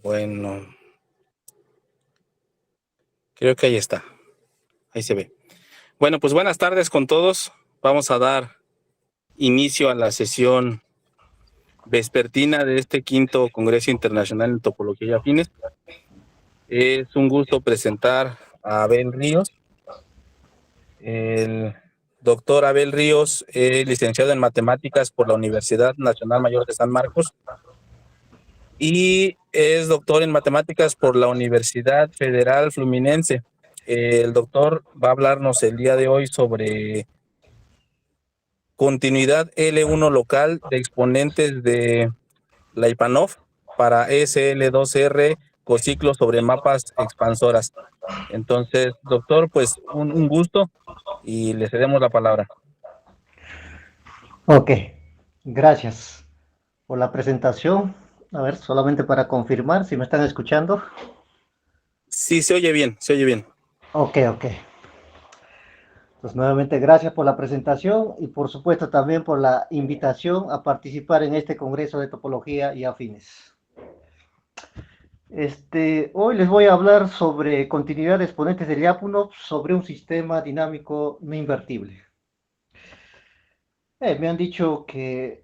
Bueno, creo que ahí está. Ahí se ve. Bueno, pues buenas tardes con todos. Vamos a dar inicio a la sesión vespertina de este quinto Congreso Internacional en Topología y Afines. Es un gusto presentar a Abel Ríos. El doctor Abel Ríos es licenciado en Matemáticas por la Universidad Nacional Mayor de San Marcos y es doctor en Matemáticas por la Universidad Federal Fluminense. El doctor va a hablarnos el día de hoy sobre continuidad L1 local de exponentes de Lyapunov para SL2R cociclos sobre mapas expansoras. Entonces, doctor, pues un gusto y le cedemos la palabra. Ok, gracias por la presentación. A ver, solamente para confirmar si me están escuchando. Sí, se oye bien, se oye bien. Ok. Pues nuevamente gracias por la presentación y por supuesto también por la invitación a participar en este Congreso de Topología y Afines. Hoy les voy a hablar sobre continuidad de exponentes de Lyapunov sobre un sistema dinámico no invertible. Me han dicho que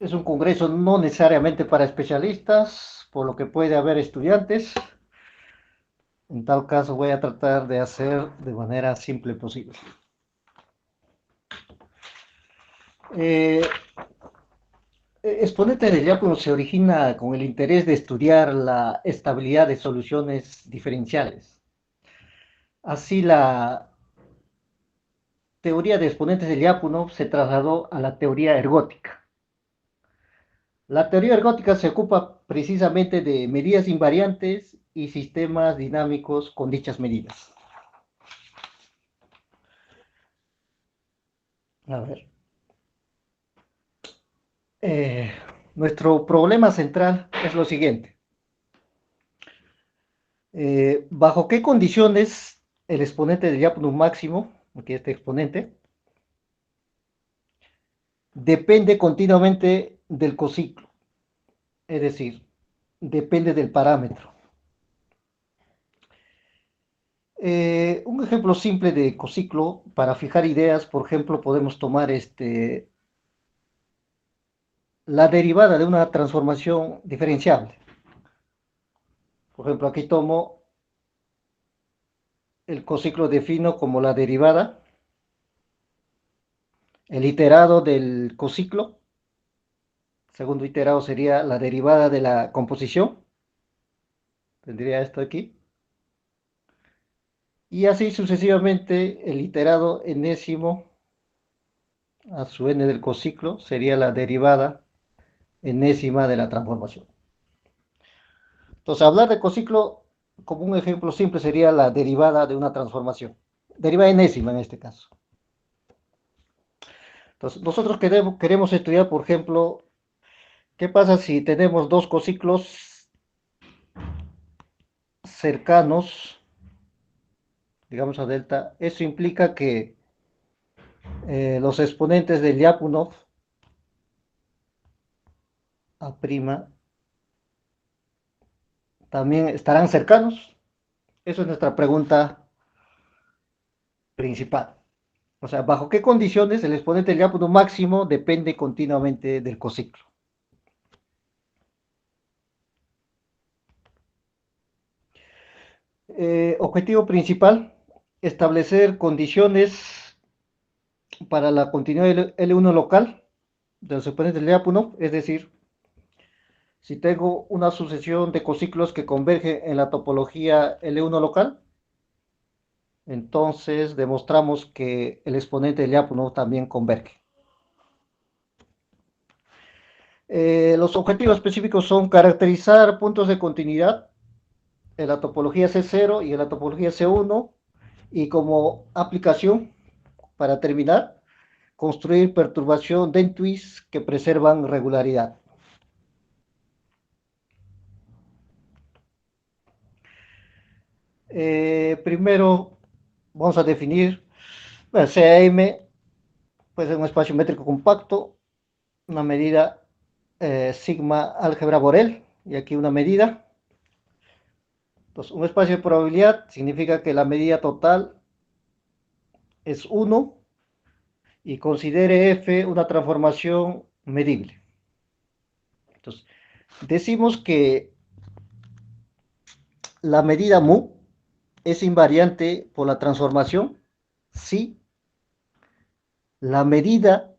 es un congreso no necesariamente para especialistas, por lo que puede haber estudiantes. En tal caso voy a tratar de hacer de manera simple posible. Eh, Exponente de Lyapunov se origina con el interés de estudiar la estabilidad de soluciones diferenciales. Así la teoría de exponentes de Lyapunov se trasladó a la teoría ergótica. La teoría ergótica se ocupa precisamente de medidas invariantes y sistemas dinámicos con dichas medidas. A ver. Eh, Nuestro problema central es lo siguiente. ¿Bajo qué condiciones el exponente de Lyapunov máximo, aquí este exponente, depende continuamente del cociclo? Es decir, depende del parámetro. Un ejemplo simple de cociclo para fijar ideas, por ejemplo, podemos tomar la derivada de una transformación diferenciable. Por ejemplo, aquí tomo el cociclo defino como la derivada, el iterado del cociclo. Segundo iterado sería la derivada de la composición. Tendría esto aquí. Y así sucesivamente el iterado enésimo a su n del cociclo sería la derivada enésima de la transformación. Entonces, hablar de cociclo como un ejemplo simple sería la derivada de una transformación. Derivada enésima en este caso. Entonces, nosotros queremos estudiar, por ejemplo, qué pasa si tenemos dos cociclos cercanos, digamos a delta. Eso implica que los exponentes de Lyapunov A' también estarán cercanos. Eso es nuestra pregunta principal. O sea, ¿bajo qué condiciones el exponente del Lyapunov máximo depende continuamente del cociclo? Objetivo principal, establecer condiciones para la continuidad L1 local de los exponentes del Lyapunov, es decir, si tengo una sucesión de cociclos que convergen en la topología L1 local, entonces demostramos que el exponente del Lyapunov también converge. Los objetivos específicos son caracterizar puntos de continuidad en la topología C0 y en la topología C1 y como aplicación, para terminar, construir perturbación dentuis que preservan regularidad. Primero vamos a definir, bueno, CAM puede ser un espacio métrico compacto, una medida sigma álgebra Borel, y aquí una medida. Entonces, un espacio de probabilidad significa que la medida total es 1 y considere f una transformación medible. Entonces, decimos que la medida mu es invariante por la transformación si la medida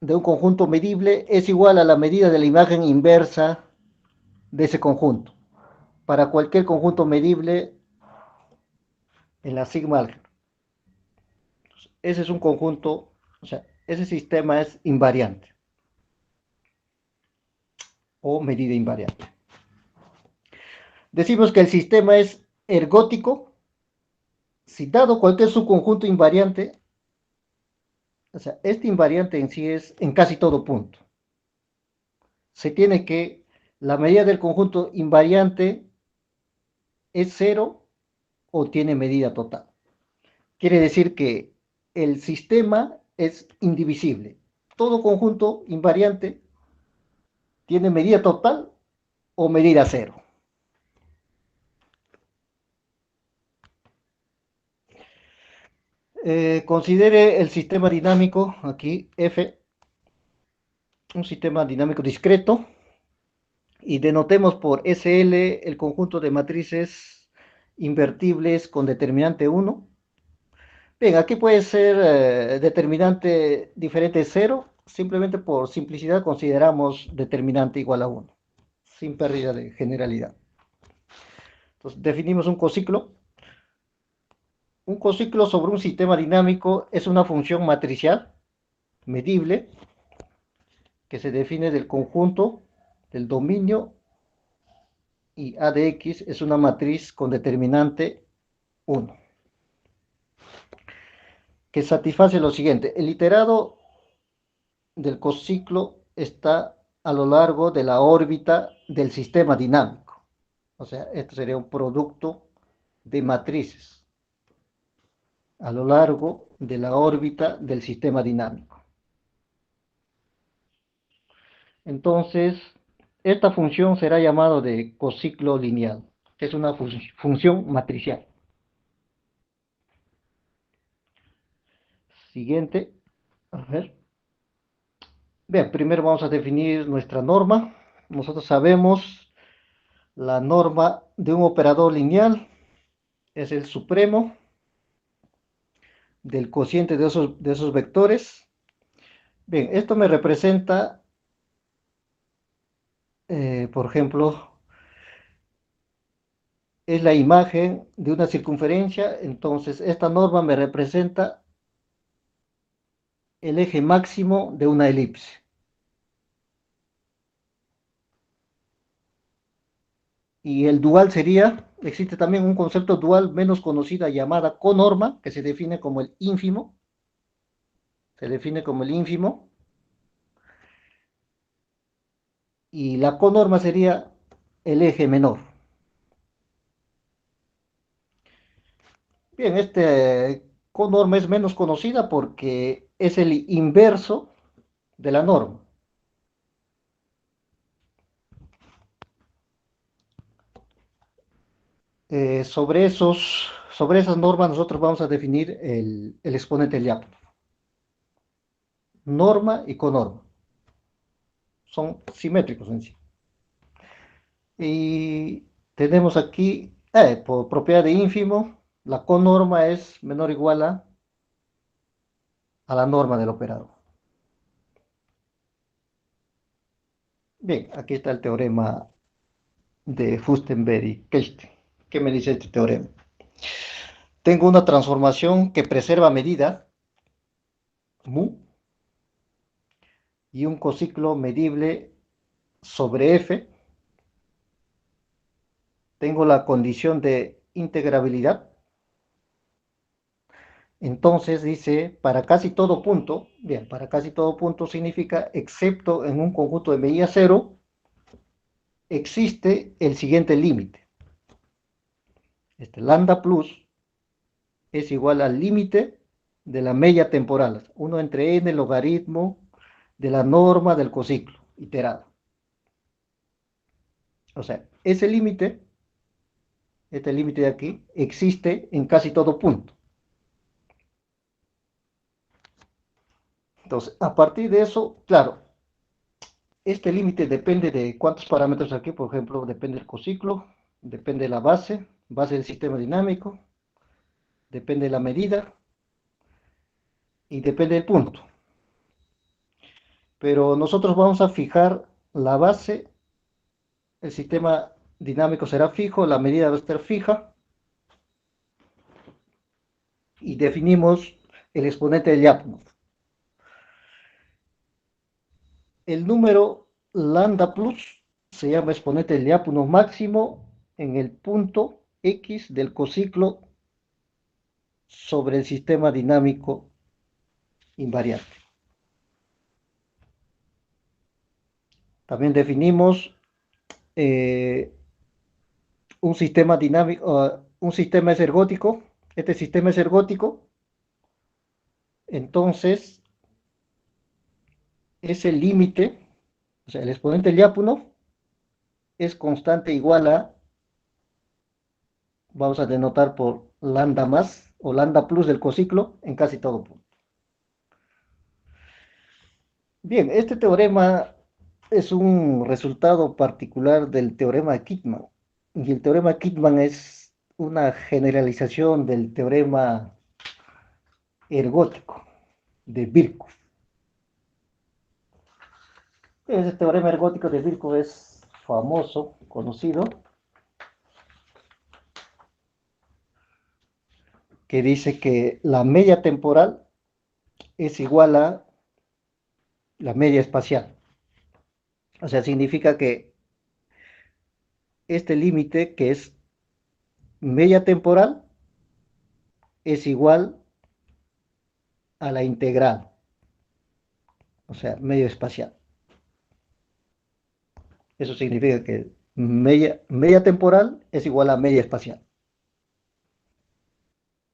de un conjunto medible es igual a la medida de la imagen inversa de ese conjunto, para cualquier conjunto medible en la sigma álgebra. Ese es un conjunto, o sea, ese sistema es invariante o medida invariante. Decimos que el sistema es ergótico si dado cualquier subconjunto invariante, o sea, este invariante en sí es en casi todo punto. Se tiene que la medida del conjunto invariante es cero o tiene medida total. Quiere decir que el sistema es indivisible. Todo conjunto invariante tiene medida total o medida cero. Considere el sistema dinámico, aquí F, un sistema dinámico discreto, y denotemos por SL el conjunto de matrices invertibles con determinante 1. Bien, aquí puede ser determinante diferente de 0, simplemente por simplicidad consideramos determinante igual a 1, sin pérdida de generalidad. Entonces definimos un cociclo. Un cociclo sobre un sistema dinámico es una función matricial medible que se define del conjunto del dominio y A de X es una matriz con determinante 1, que satisface lo siguiente. El iterado del cociclo está a lo largo de la órbita del sistema dinámico. O sea, esto sería un producto de matrices a lo largo de la órbita del sistema dinámico. Entonces, esta función será llamada de cociclo lineal, que es una función matricial. Siguiente. A ver. Bien, primero vamos a definir nuestra norma. Nosotros sabemos la norma de un operador lineal es el supremo del cociente de esos vectores. Bien, esto me representa, por ejemplo, es la imagen de una circunferencia, entonces esta norma me representa el eje máximo de una elipse. Y el dual sería, existe también un concepto dual menos conocida llamada conorma, que se define como el ínfimo. Se define como el ínfimo. Y la conorma sería el eje menor. Bien, este conorma es menos conocida porque es el inverso de la norma. Sobre esas normas nosotros vamos a definir el exponente de Lyapunov. Norma y conorma. Son simétricos en sí. Y tenemos aquí, por propiedad de ínfimo, la conorma es menor o igual a la norma del operador. Bien, aquí está el teorema de Furstenberg y Kelsten. ¿Qué me dice este teorema? Tengo una transformación que preserva medida, mu, y un cociclo medible sobre f. Tengo la condición de integrabilidad. Entonces dice, para casi todo punto, bien, para casi todo punto significa, excepto en un conjunto de medida cero, existe el siguiente límite. Este lambda plus es igual al límite de la media temporal, 1 entre n logaritmo de la norma del cociclo iterado. O sea, este límite de aquí, existe en casi todo punto. Entonces, a partir de eso, claro, este límite depende de cuántos parámetros aquí, por ejemplo, depende del cociclo, depende de la base del sistema dinámico, depende de la medida y depende del punto. Pero nosotros vamos a fijar la base, el sistema dinámico será fijo, la medida va a estar fija y definimos el exponente de Lyapunov. El número lambda plus se llama exponente de Lyapunov máximo en el punto X del cociclo sobre el sistema dinámico invariante. También definimos un sistema dinámico, un sistema es ergótico. Este sistema es ergótico, entonces ese límite, o sea, el exponente de Lyapunov es constante igual a, vamos a denotar por lambda más o lambda plus del cociclo en casi todo punto. Bien, este teorema es un resultado particular del teorema de Kittmann. Y el teorema de Kittmann es una generalización del teorema ergótico de Birkhoff. Ese teorema ergótico de Birkhoff es famoso, conocido, que dice que la media temporal es igual a la media espacial. O sea, significa que este límite, que es media temporal, es igual a la integral, o sea, medio espacial. Eso significa que media temporal es igual a media espacial.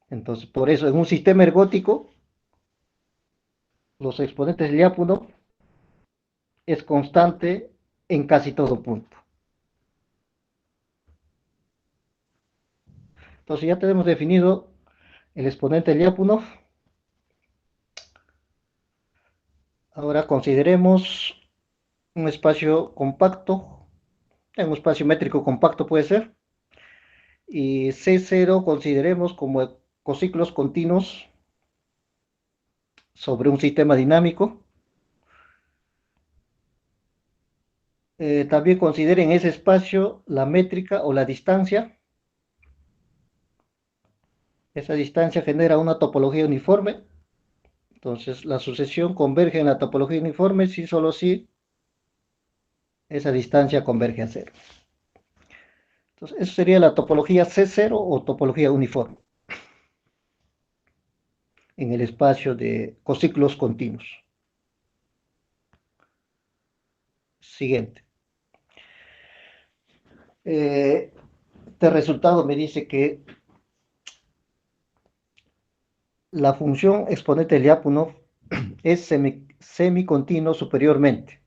Entonces, por eso en un sistema ergótico, los exponentes de Lyapunov es constante en casi todo punto. Entonces ya tenemos definido el exponente de Lyapunov. Ahora consideremos un espacio compacto, un espacio métrico compacto puede ser, y C0 consideremos como cociclos continuos sobre un sistema dinámico. También consideren ese espacio la métrica o la distancia. Esa distancia genera una topología uniforme. Entonces, la sucesión converge en la topología uniforme si solo si esa distancia converge a cero. Entonces, eso sería la topología C0 o topología uniforme en el espacio de cociclos continuos. Siguiente. Este resultado me dice que la función exponente de Lyapunov es semicontinuo superiormente.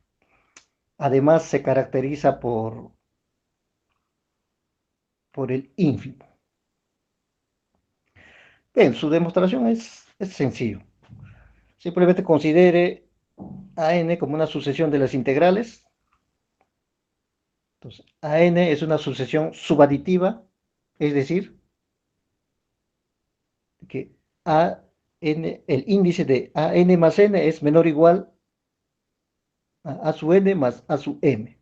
Además, se caracteriza por el ínfimo. Bien, su demostración es sencillo. Simplemente considere a n como una sucesión de las integrales. Entonces, a n es una sucesión subaditiva, es decir, que a n, el índice de a n más n es menor o igual a su n más a su m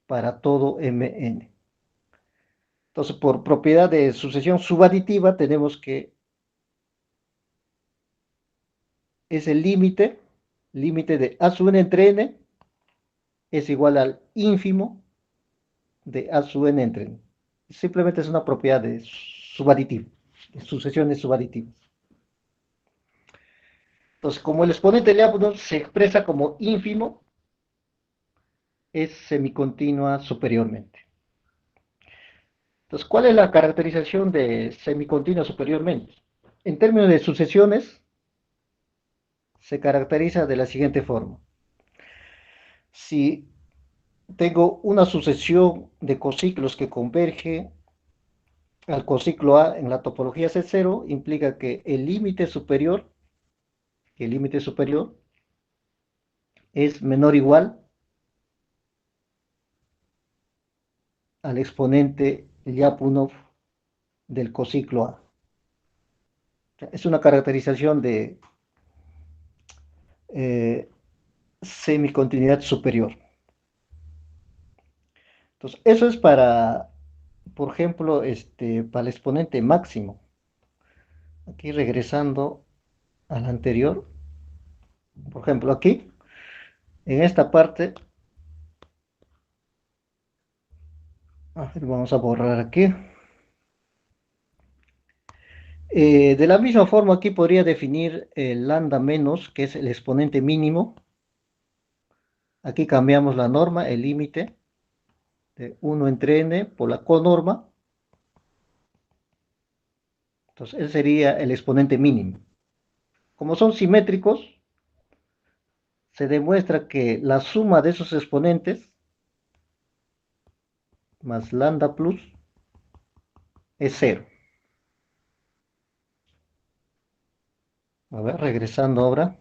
para todo mn. Entonces, por propiedad de sucesión subaditiva, tenemos que es el límite de a sub n entre n es igual al ínfimo de a sub n entre n. Simplemente es una propiedad de subaditivo, de sucesiones subaditivas. Entonces, como el exponente de Lyapunov se expresa como ínfimo, es semicontinua superiormente. Entonces, ¿cuál es la caracterización de semicontinua superiormente? En términos de sucesiones, se caracteriza de la siguiente forma. Si tengo una sucesión de cociclos que converge al cociclo A en la topología C0, implica que el límite superior es menor o igual al exponente Lyapunov del cociclo A. Es una caracterización de eh, semicontinuidad superior. Entonces, eso es para, por ejemplo, para el exponente máximo. Aquí regresando al anterior, por ejemplo, aquí, en esta parte, a ver, vamos a borrar aquí. De la misma forma, aquí podría definir el lambda menos, que es el exponente mínimo. Aquí cambiamos la norma, el límite de 1 entre n por la conorma. Entonces, ese sería el exponente mínimo. Como son simétricos, se demuestra que la suma de esos exponentes más lambda plus es cero. A ver, regresando ahora.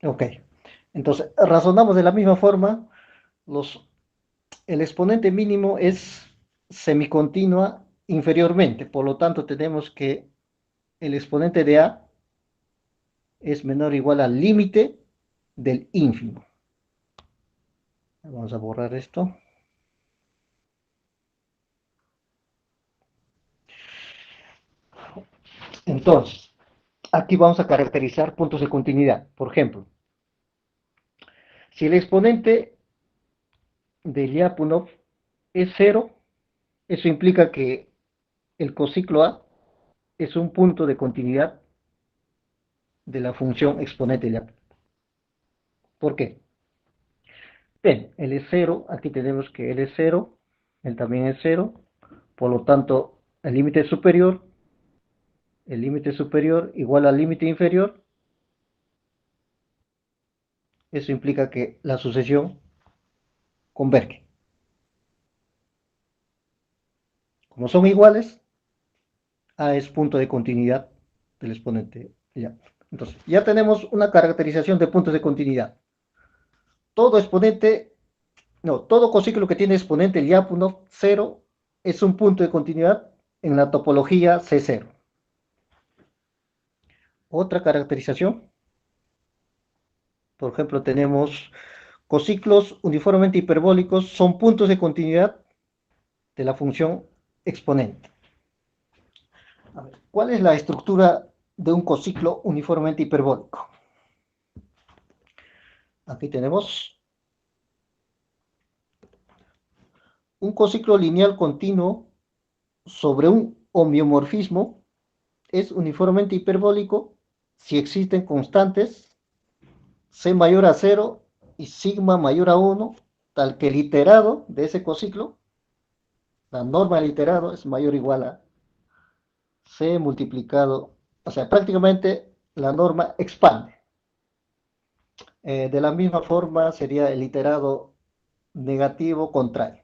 Ok. Entonces, razonamos de la misma forma. Los, el exponente mínimo es semicontinua inferiormente. Por lo tanto, tenemos que el exponente de A es menor o igual al límite del ínfimo. Vamos a borrar esto. Entonces, aquí vamos a caracterizar puntos de continuidad. Por ejemplo, si el exponente de Lyapunov es cero, eso implica que el cociclo A es un punto de continuidad de la función exponente de Lyapunov. ¿Por qué? Bien, L es cero, aquí tenemos que L es cero, él también es cero, por lo tanto, el límite superior igual al límite inferior, eso implica que la sucesión converge. Como son iguales, A es punto de continuidad del exponente. Ya. Entonces, ya tenemos una caracterización de puntos de continuidad. Todo exponente, no, todo cociclo que tiene exponente Lyapunov 0 es un punto de continuidad en la topología C0. Otra caracterización, por ejemplo, tenemos cociclos uniformemente hiperbólicos, son puntos de continuidad de la función exponente. A ver, ¿cuál es la estructura de un cociclo uniformemente hiperbólico? Aquí tenemos un ciclo lineal continuo sobre un homeomorfismo es uniformemente hiperbólico si existen constantes c mayor a 0 y sigma mayor a 1, tal que el iterado de ese cociclo, la norma del iterado es mayor o igual a c multiplicado, o sea, prácticamente la norma expande. De la misma forma sería el iterado negativo contrario.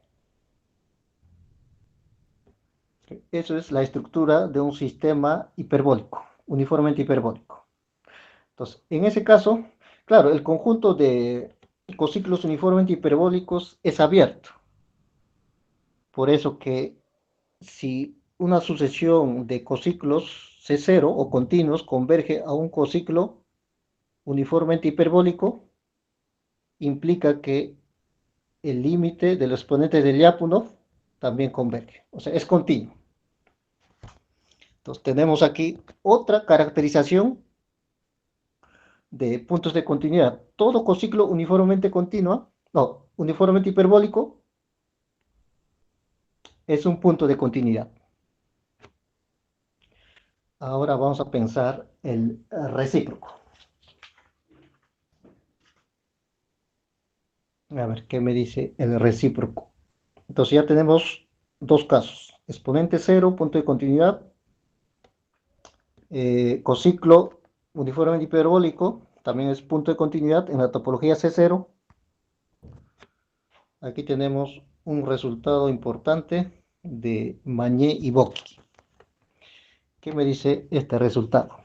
Eso es la estructura de un sistema hiperbólico, uniformemente hiperbólico. Entonces, en ese caso, claro, el conjunto de cociclos uniformemente hiperbólicos es abierto. Por eso que si una sucesión de cociclos C0 o continuos converge a un cociclo uniformemente hiperbólico, implica que el límite del exponente de Lyapunov también converge. O sea, es continuo. Entonces tenemos aquí otra caracterización de puntos de continuidad. Todo cociclo uniformemente continuo, no, uniformemente hiperbólico, es un punto de continuidad. Ahora vamos a pensar el recíproco. A ver, ¿qué me dice el recíproco? Entonces ya tenemos dos casos. Exponente cero, punto de continuidad. Cociclo uniformemente hiperbólico, también es punto de continuidad en la topología C0. aquí tenemos un resultado importante de Mañé y Bocchi. ¿Qué me dice este resultado?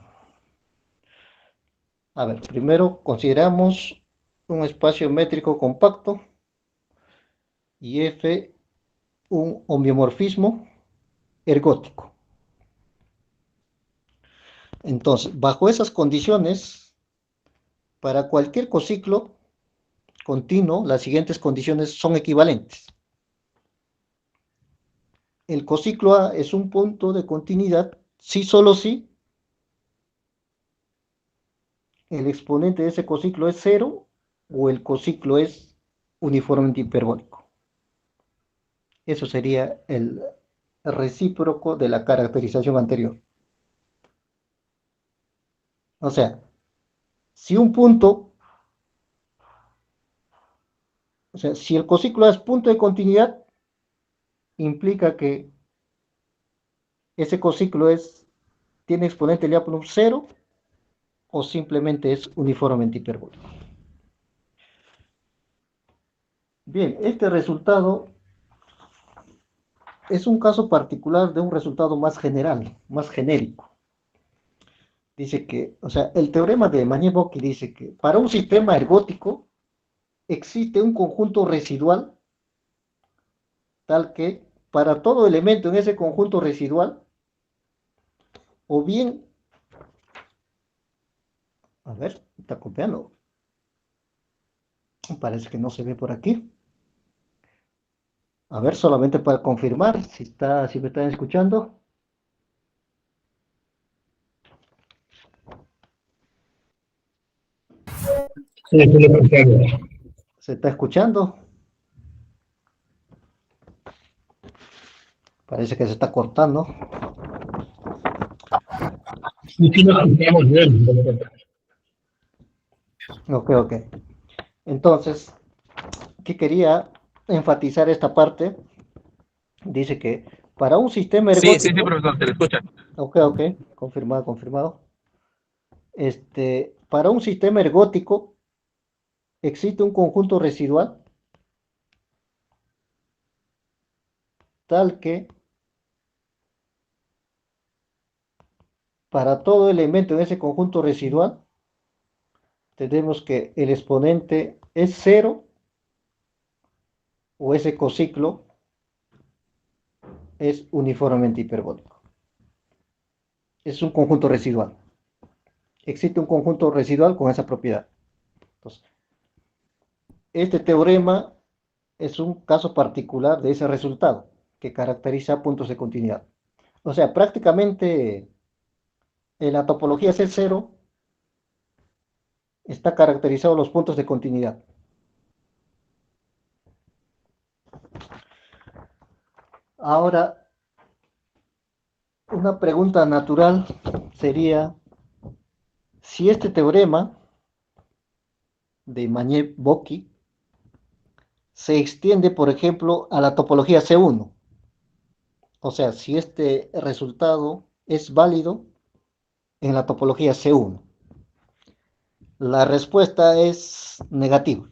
A ver, primero consideramos un espacio métrico compacto y F un homeomorfismo ergótico. Entonces, bajo esas condiciones, para cualquier cociclo continuo, las siguientes condiciones son equivalentes. El cociclo A es un punto de continuidad si solo si el exponente de ese cociclo es cero o el cociclo es uniformemente hiperbólico. Eso sería el recíproco de la caracterización anterior. O sea, si un punto, o sea, si el cociclo A es punto de continuidad, implica que ese cociclo tiene exponente Lyapunov cero o simplemente es uniformemente hiperbólico. Bien, este resultado es un caso particular de un resultado más general, más genérico. Dice que, o sea, el teorema de Mañé-Bocchi dice que para un sistema ergótico existe un conjunto residual tal que para todo elemento en ese conjunto residual, o bien, a ver, está copiando, parece que no se ve por aquí. A ver, solamente para confirmar si me están escuchando. Sí, sí, lo comprendo. ¿Se está escuchando? Parece que se está cortando. Sí, sí, lo escuchamos bien. Ok, ok. Entonces, ¿qué quería enfatizar esta parte? Dice que para un sistema Sí, sí, sí, ergótico, profesor, te lo escucha. ok, ok, confirmado, confirmado. Para un sistema ergótico existe un conjunto residual tal que para todo elemento en ese conjunto residual tenemos que el exponente es cero o ese cociclo es uniformemente hiperbólico. Es un conjunto residual. Existe un conjunto residual con esa propiedad. Entonces, este teorema es un caso particular de ese resultado que caracteriza puntos de continuidad. O sea, prácticamente en la topología C0 está caracterizado los puntos de continuidad. Ahora, una pregunta natural sería si este teorema de Mañé-Bocchi se extiende, por ejemplo, a la topología C1. O sea, si este resultado es válido en la topología C1. La respuesta es negativa.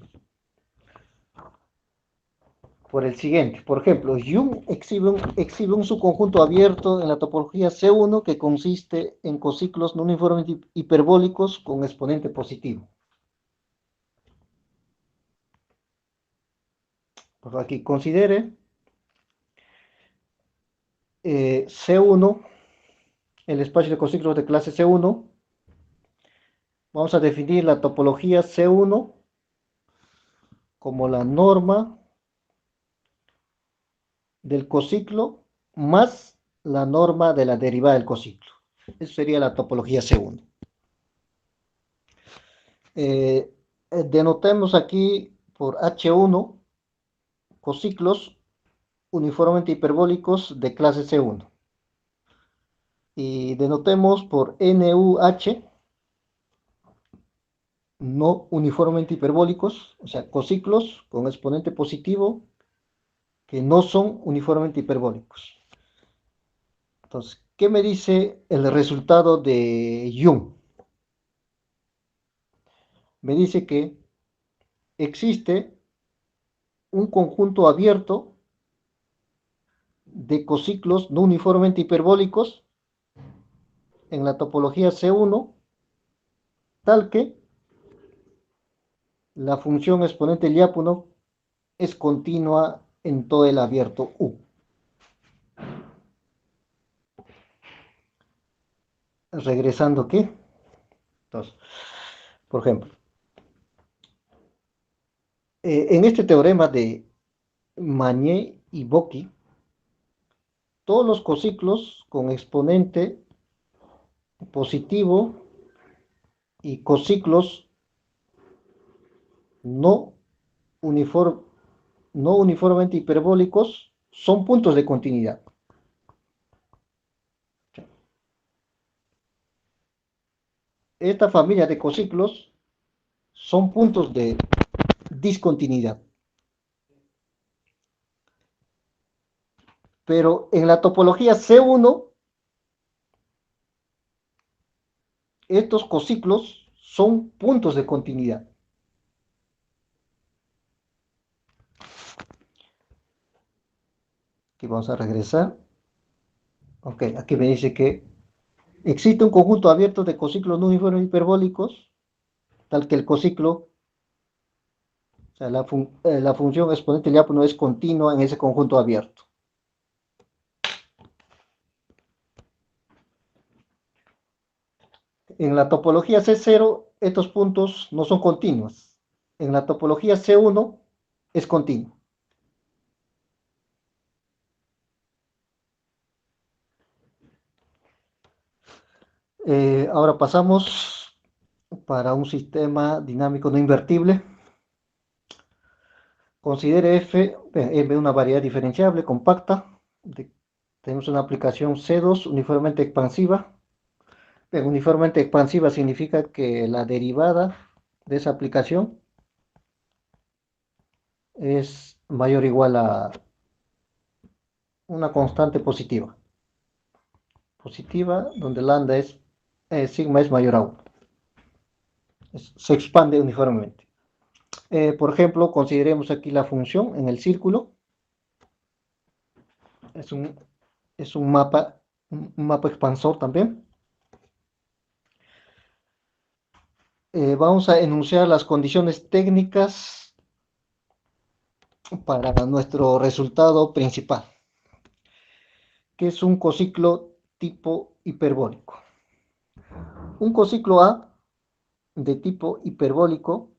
Por el siguiente, por ejemplo, Jung exhibe un subconjunto abierto en la topología C1 que consiste en cociclos no uniformemente hiperbólicos con exponente positivo. Pues aquí considere C1, el espacio de cociclos de clase C1. Vamos a definir la topología C1 como la norma del cociclo más la norma de la derivada del cociclo. Eso sería la topología C1. Denotemos aquí por H1 cociclos uniformemente hiperbólicos de clase C1. Y denotemos por NUH no uniformemente hiperbólicos, o sea, cociclos con exponente positivo que no son uniformemente hiperbólicos. Entonces, ¿qué me dice el resultado de Jung? Me dice que existe un conjunto abierto de cociclos no uniformemente hiperbólicos en la topología C1, tal que la función exponente Lyapunov es continua en todo el abierto U. Regresando aquí. Entonces, por ejemplo, en este teorema de Mañé y Bocchi, todos los cociclos con exponente positivo y cociclos no, uniform, no uniformemente hiperbólicos son puntos de continuidad. Esta familia de cociclos son puntos de discontinuidad. Pero en la topología C1, estos cociclos son puntos de continuidad. Aquí vamos a regresar. Ok, aquí me dice que existe un conjunto abierto de cociclos no uniformes hiperbólicos, tal que el cociclo, o sea, la función exponente Lyapunov es continua en ese conjunto abierto. En la topología C0, estos puntos no son continuos. En la topología C1 es continuo. Ahora pasamos para un sistema dinámico no invertible. Considere F una variedad diferenciable compacta. Tenemos una aplicación C2 uniformemente expansiva. Uniformemente expansiva significa que la derivada de esa aplicación es mayor o igual a una constante positiva. Positiva donde lambda es sigma es mayor a 1. Se expande uniformemente. Por ejemplo, consideremos aquí la función en el círculo. Es un mapa expansor también. Vamos a enunciar las condiciones técnicas para nuestro resultado principal, que es un cociclo tipo hiperbólico. Un cociclo A de tipo hiperbólico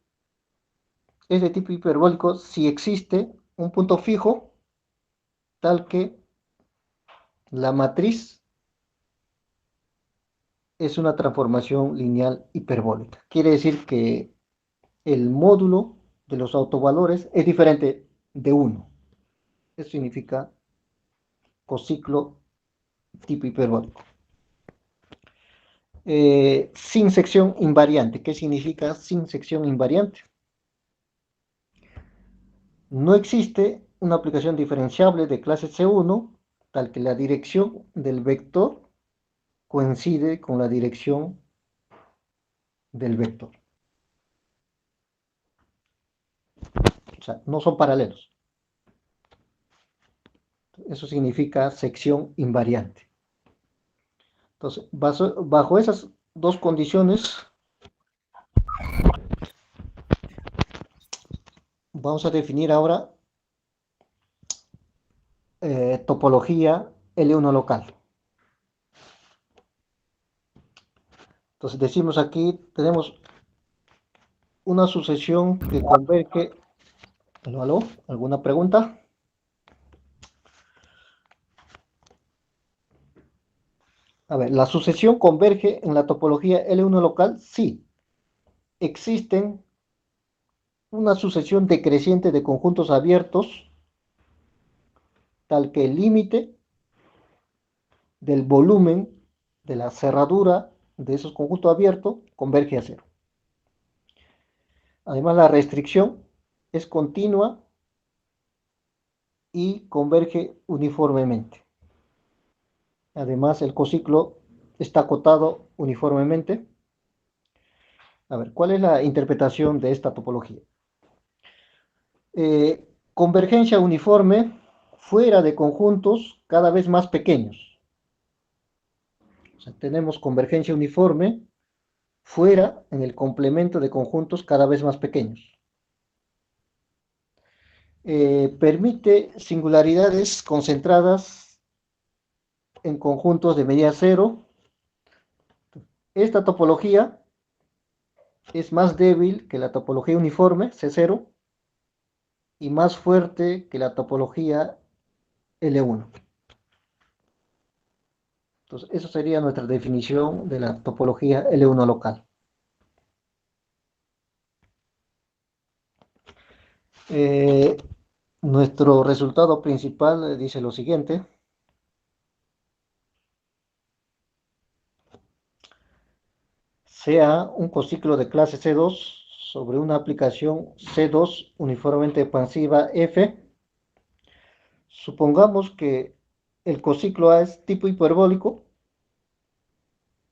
es de tipo hiperbólico si existe un punto fijo tal que la matriz es una transformación lineal hiperbólica. Quiere decir que el módulo de los autovalores es diferente de 1. Eso significa cociclo tipo hiperbólico. Sin sección invariante. ¿Qué significa sin sección invariante? No existe una aplicación diferenciable de clase C1 tal que la dirección del vector coincide con la dirección del vector. O sea, no son paralelos. Eso significa sección invariante. Entonces, bajo esas dos condiciones, vamos a definir ahora topología L1 local. Entonces decimos aquí, tenemos una sucesión que converge. ¿Aló? ¿Alguna pregunta? A ver, ¿la sucesión converge en la topología L1 local? Sí. Existen una sucesión decreciente de conjuntos abiertos tal que el límite del volumen de la cerradura de esos conjuntos abiertos converge a cero. Además, la restricción es continua y converge uniformemente. Además, el cociclo está acotado uniformemente. A ver, ¿cuál es la interpretación de esta topología? convergencia uniforme fuera de conjuntos cada vez más pequeños. O sea, tenemos convergencia uniforme fuera en el complemento de conjuntos cada vez más pequeños. Permite singularidades concentradas en conjuntos de medida cero. Esta topología es más débil que la topología uniforme, C0, y más fuerte que la topología L1. Entonces, eso sería nuestra definición de la topología L1 local. Nuestro resultado principal dice lo siguiente. Sea un cociclo de clase C2 sobre una aplicación C2 uniformemente expansiva F. Supongamos que el cociclo A es tipo hiperbólico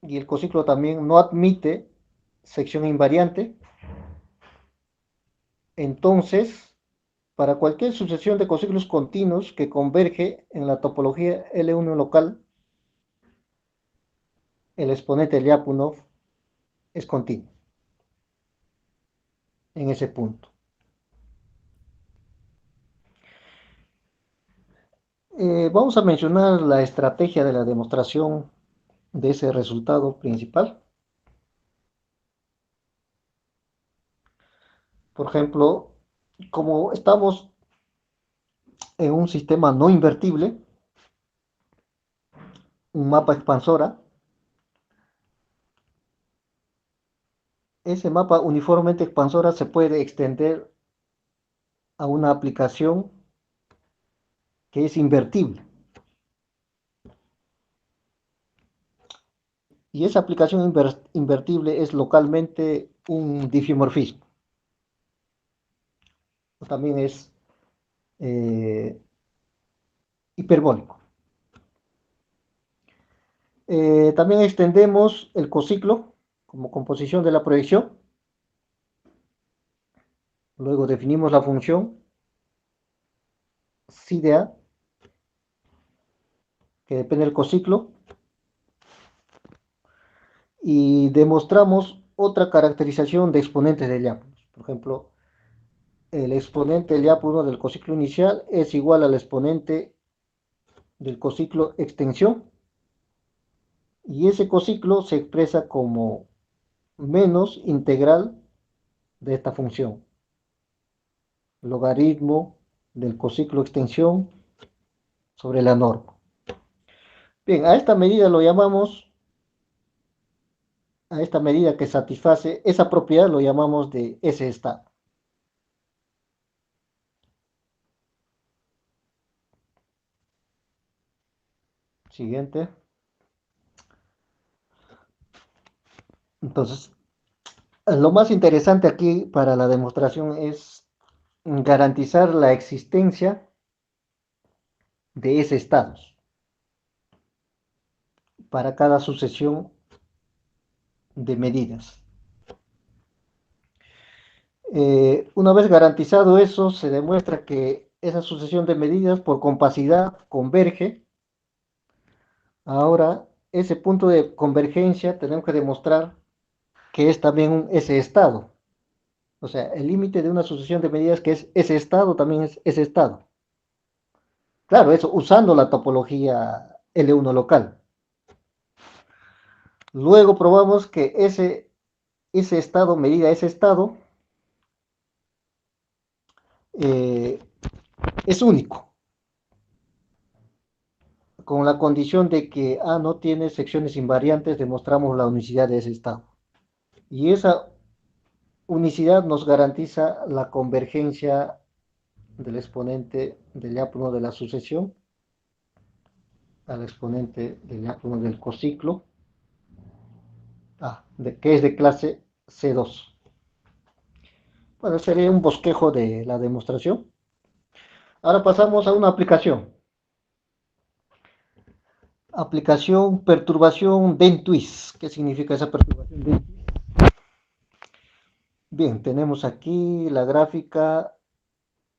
y el cociclo también no admite sección invariante. Entonces, para cualquier sucesión de cociclos continuos que converge en la topología L1 local, el exponente Lyapunov es continuo en ese punto. Vamos a mencionar la estrategia de la demostración de ese resultado principal. Por ejemplo, como estamos en un sistema no invertible, un mapa expansora, ese mapa uniformemente expansora se puede extender a una aplicación que es invertible. Y esa aplicación invertible es localmente un difimorfismo. También es hiperbólico. También extendemos el cociclo como composición de la proyección. Luego definimos la función psi de A, que depende del cociclo. Y demostramos otra caracterización de exponentes de Lyapunov. Por ejemplo, el exponente Lyapunov del cociclo inicial es igual al exponente del cociclo extensión. Y ese cociclo se expresa como menos integral de esta función. Logaritmo del cociclo extensión sobre la norma. Bien, a esta medida lo llamamos, a esta medida que satisface esa propiedad lo llamamos de ese estado. Siguiente. Entonces, lo más interesante aquí para la demostración es garantizar la existencia de ese estados para cada sucesión de medidas. Una vez garantizado eso, se demuestra que esa sucesión de medidas por compacidad converge. Ahora, ese punto de convergencia tenemos que demostrar que es también un ese estado. O sea, el límite de una sucesión de medidas que es ese estado también es ese estado. Claro, eso usando la topología L1 local. Luego probamos que ese estado, medida ese estado, es único, con la condición de que A no tiene secciones invariantes, demostramos la unicidad de ese estado. Y esa unicidad nos garantiza la convergencia del exponente del Lyapunov de la sucesión al exponente del Lyapunov del cociclo, que es de clase C2. Bueno, sería un bosquejo de la demostración. Ahora pasamos a una aplicación. Aplicación perturbación Dehn-Twist. ¿Qué significa esa perturbación Dehn-Twist? Bien, tenemos aquí la gráfica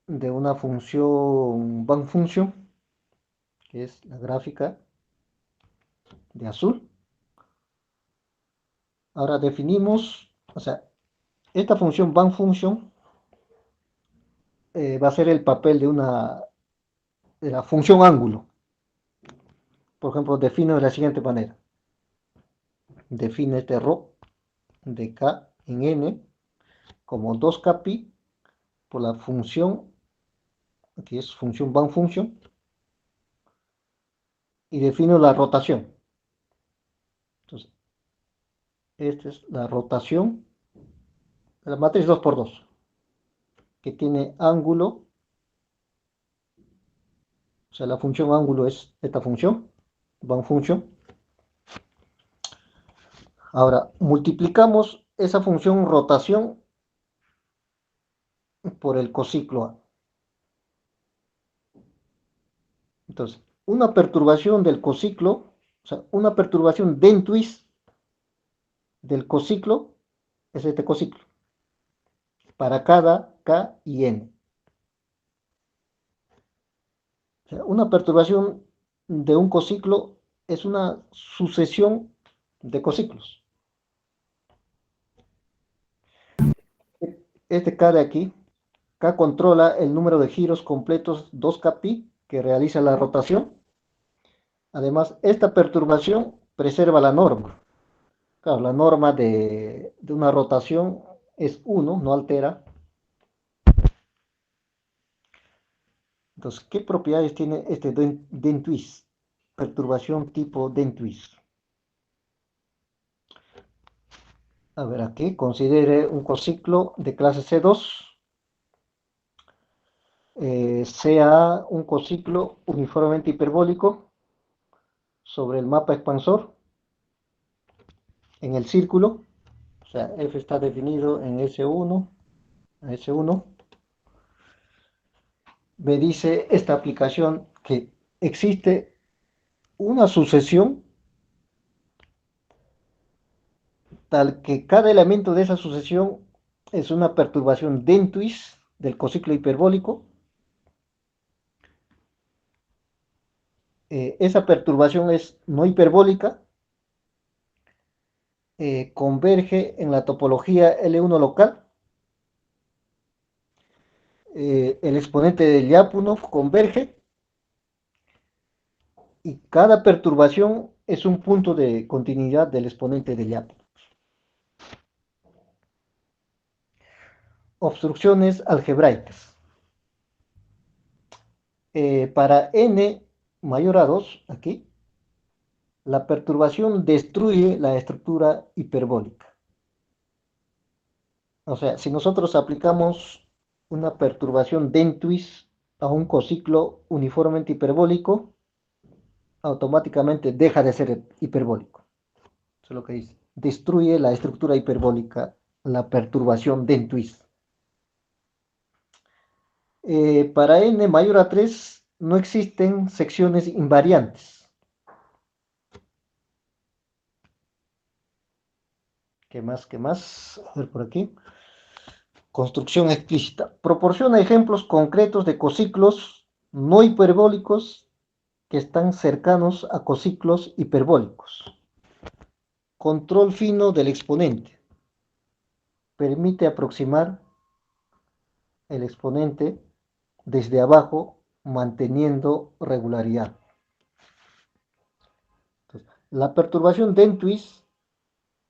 de una función band function, que es la gráfica de azul. Ahora definimos, o sea, esta función band function va a ser el papel de la función ángulo. Por ejemplo, defino de la siguiente manera. Define este ρ de k en n como 2kpi por la función, que es función band function, y defino la rotación. Entonces, esta es la rotación de la matriz 2×2, que tiene ángulo, o sea, la función ángulo es esta función, band function. Ahora, multiplicamos esa función rotación por el cociclo A. Entonces, una perturbación del cociclo, o sea, una perturbación dentuis del cociclo es este cociclo, para cada K y N. O sea, una perturbación de un cociclo es una sucesión de cociclos. Este K de aquí, K controla el número de giros completos 2kpi que realiza la rotación. Además, esta perturbación preserva la norma. Claro, la norma de una rotación es 1, no altera. Entonces, ¿qué propiedades tiene este dentuis? Perturbación tipo dentuis. A ver, aquí considere un cociclo de clase C2. Sea un cociclo uniformemente hiperbólico sobre el mapa expansor en el círculo. O sea, F está definido en S1, S1. Me dice esta aplicación que existe una sucesión tal que cada elemento de esa sucesión es una perturbación dentuis del cociclo hiperbólico. Esa perturbación es no hiperbólica, converge en la topología L1 local. El exponente de Lyapunov converge y cada perturbación es un punto de continuidad del exponente de Lyapunov. Obstrucciones algebraicas. Para n mayor a 2, aquí, la perturbación destruye la estructura hiperbólica. O sea, si nosotros aplicamos una perturbación dentuis a un cociclo uniformemente hiperbólico, automáticamente deja de ser hiperbólico. Eso es lo que dice. Destruye la estructura hiperbólica, la perturbación dentuis. Para n mayor a 3 no existen secciones invariantes. ¿Qué más? ¿Qué más? A ver por aquí. Construcción explícita. Proporciona ejemplos concretos de cociclos no hiperbólicos que están cercanos a cociclos hiperbólicos. Control fino del exponente. Permite aproximar el exponente desde abajo manteniendo regularidad. Entonces, la perturbación dentuis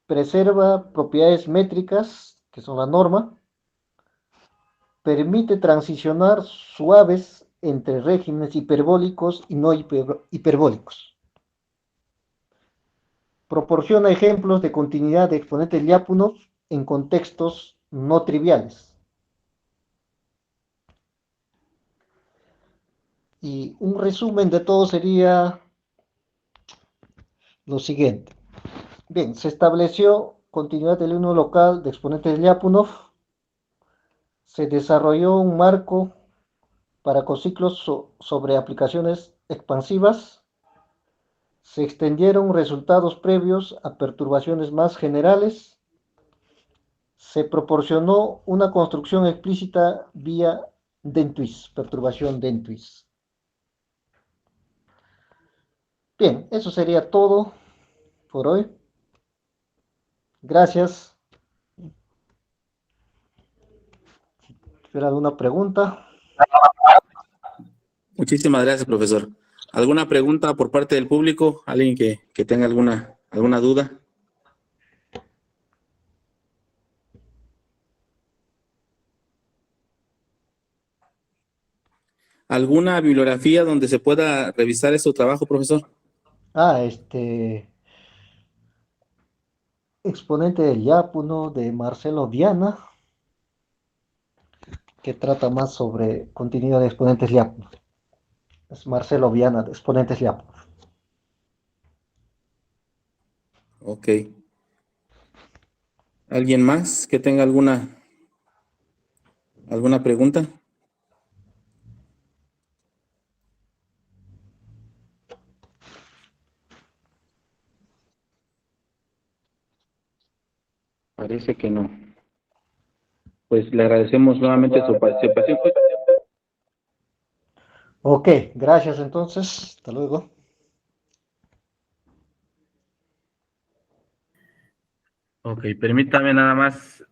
preserva propiedades métricas, que son la norma, permite transicionar suaves entre regímenes hiperbólicos y no hiperbólicos. Proporciona ejemplos de continuidad de exponentes Lyapunov en contextos no triviales. Y un resumen de todo sería lo siguiente. Bien, se estableció continuidad del L1 local de exponentes de Lyapunov. Se desarrolló un marco para cociclos sobre aplicaciones expansivas. Se extendieron resultados previos a perturbaciones más generales. Se proporcionó una construcción explícita vía dentuis, perturbación dentuis. Bien, eso sería todo por hoy. Gracias. ¿Tiene alguna pregunta? Muchísimas gracias, profesor. ¿Alguna pregunta por parte del público? ¿Alguien que tenga alguna duda? ¿Alguna bibliografía donde se pueda revisar su trabajo, profesor? Exponente del Yapuno de Marcelo Viana, que trata más sobre continuidad de exponentes Yapuno. Es Marcelo Viana de exponentes Yapuno. Ok. ¿Alguien más que tenga alguna pregunta? Parece que no. Pues le agradecemos nuevamente su participación. Ok, gracias entonces. Hasta luego. Ok, permítame nada más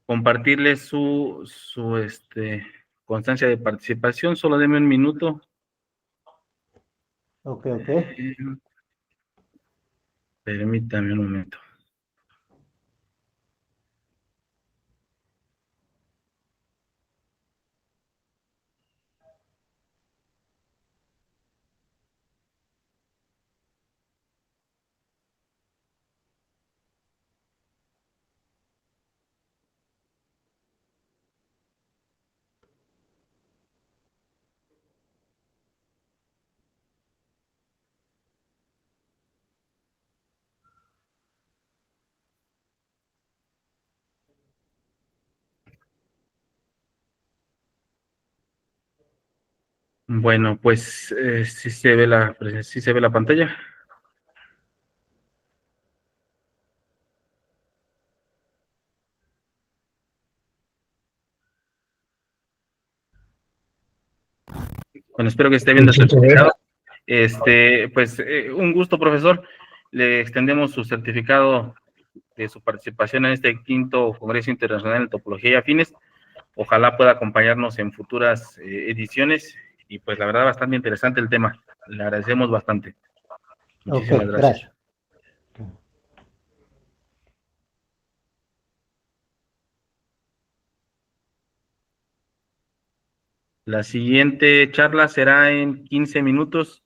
compartirles su constancia de participación. Solo deme un minuto. Ok. Eh, Permítame un momento. Bueno, pues sí se ve sí se ve la pantalla. Bueno, espero que esté viendo el Sí, se ve. certificado. Pues un gusto, profesor. Le extendemos su certificado de su participación en este quinto Congreso Internacional de Topología y Afines. Ojalá pueda acompañarnos en futuras ediciones y pues la verdad bastante interesante el tema. Le agradecemos bastante. Ok, Muchísimas gracias. gracias. La siguiente charla será en 15 minutos.